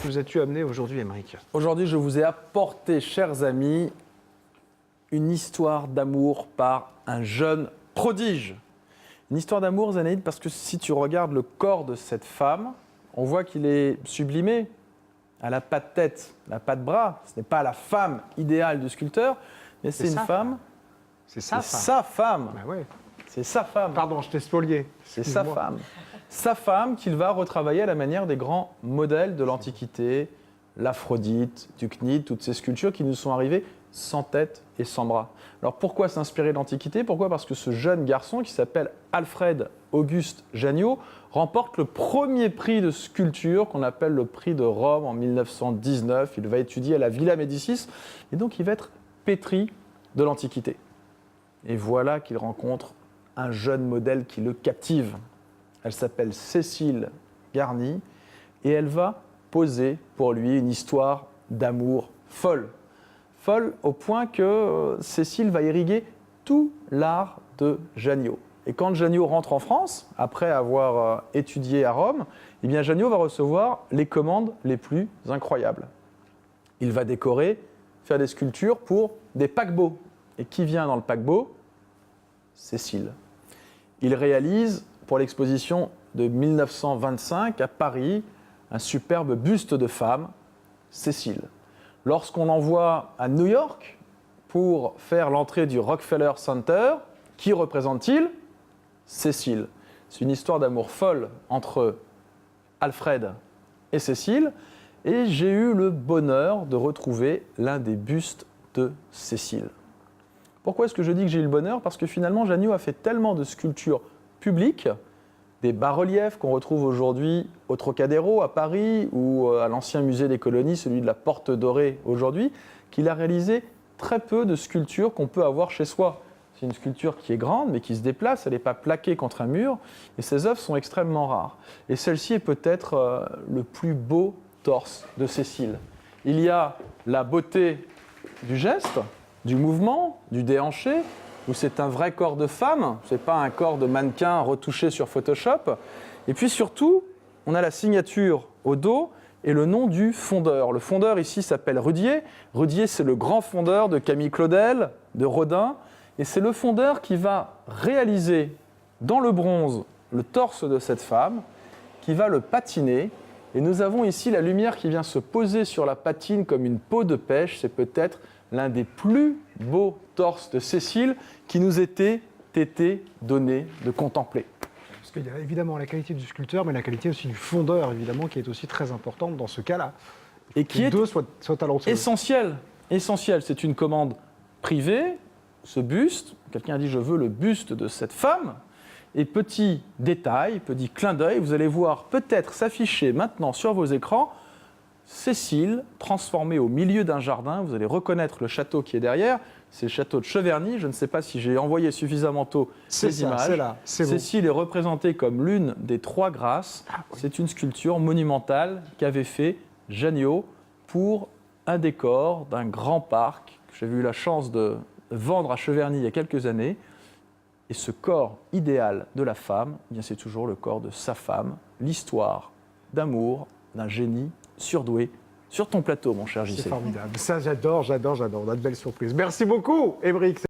nous as-tu amené aujourd'hui, Émeric? Aujourd'hui, je vous ai apporté, chers amis, une histoire d'amour par un jeune prodige. Une histoire d'amour, Zénaïde, parce que si tu regardes le corps de cette femme, on voit qu'il est sublimé. Elle n'a pas de tête, elle n'a pas de bras. Ce n'est pas la femme idéale du sculpteur, mais c'est une femme. C'est sa sa femme. Bah ouais. C'est sa femme. Pardon, je t'ai spolié. C'est sa femme. Sa femme qu'il va retravailler à la manière des grands modèles de l'Antiquité, l'Aphrodite, du Cnide, toutes ces sculptures qui nous sont arrivées sans tête et sans bras. Alors pourquoi s'inspirer de l'Antiquité? Pourquoi? Parce que ce jeune garçon qui s'appelle Alfred Auguste Janniot remporte le premier prix de sculpture qu'on appelle le prix de Rome en 1919. Il va étudier à la Villa Médicis et donc il va être pétri de l'Antiquité. Et voilà qu'il rencontre un jeune modèle qui le captive. Elle s'appelle Cécile Garni et elle va poser pour lui une histoire d'amour folle. Folle au point que Cécile va irriguer tout l'art de Janniot. Et quand Janniot rentre en France, après avoir étudié à Rome, eh bien Janniot va recevoir les commandes les plus incroyables. Il va décorer, faire des sculptures pour des paquebots. Et qui vient dans le paquebot? Cécile. Il réalise pour l'exposition de 1925 à Paris un superbe buste de femme, Cécile. Lorsqu'on l'envoie à New York pour faire l'entrée du Rockefeller Center, qui représente-t-il? Cécile. C'est une histoire d'amour folle entre Alfred et Cécile, et j'ai eu le bonheur de retrouver l'un des bustes de Cécile. Pourquoi est-ce que je dis que j'ai eu le bonheur? Parce que finalement, Janniot a fait tellement de sculptures publiques, des bas-reliefs qu'on retrouve aujourd'hui au Trocadéro à Paris ou à l'ancien musée des colonies, celui de la Porte Dorée aujourd'hui, qu'il a réalisé très peu de sculptures qu'on peut avoir chez soi. C'est une sculpture qui est grande mais qui se déplace, elle n'est pas plaquée contre un mur et ses œuvres sont extrêmement rares. Et celle-ci est peut-être le plus beau torse de Cécile. Il y a la beauté du geste, du mouvement, du déhanché, où c'est un vrai corps de femme, ce n'est pas un corps de mannequin retouché sur Photoshop. Et puis surtout, on a la signature au dos et le nom du fondeur. Le fondeur ici s'appelle Rudier. Rudier, c'est le grand fondeur de Camille Claudel, de Rodin. Et c'est le fondeur qui va réaliser dans le bronze le torse de cette femme, qui va le patiner. Et nous avons ici la lumière qui vient se poser sur la patine comme une peau de pêche. C'est peut-être l'un des plus beaux torses de Cécile qui nous était donné de contempler. Parce qu'il y a évidemment la qualité du sculpteur, mais la qualité aussi du fondeur, évidemment, qui est aussi très importante dans ce cas-là. Et qui est deux soient talentueux. Essentiel. C'est une commande privée, ce buste. Quelqu'un a dit « je veux le buste de cette femme ». Et petit détail, petit clin d'œil, vous allez voir peut-être s'afficher maintenant sur vos écrans Cécile, transformée au milieu d'un jardin. Vous allez reconnaître le château qui est derrière. C'est le château de Cheverny. Je ne sais pas si j'ai envoyé suffisamment tôt ces images. C'est là, c'est bon. Cécile est représentée comme l'une des trois grâces. C'est une sculpture monumentale qu'avait fait Janniot pour un décor d'un grand parc que j'ai eu la chance de vendre à Cheverny il y a quelques années. Et ce corps idéal de la femme, eh bien c'est toujours le corps de sa femme. L'histoire d'amour d'un génie surdoué sur ton plateau, mon cher JC. C'est formidable. Ça, j'adore. On a de belles surprises. Merci beaucoup, Émeric.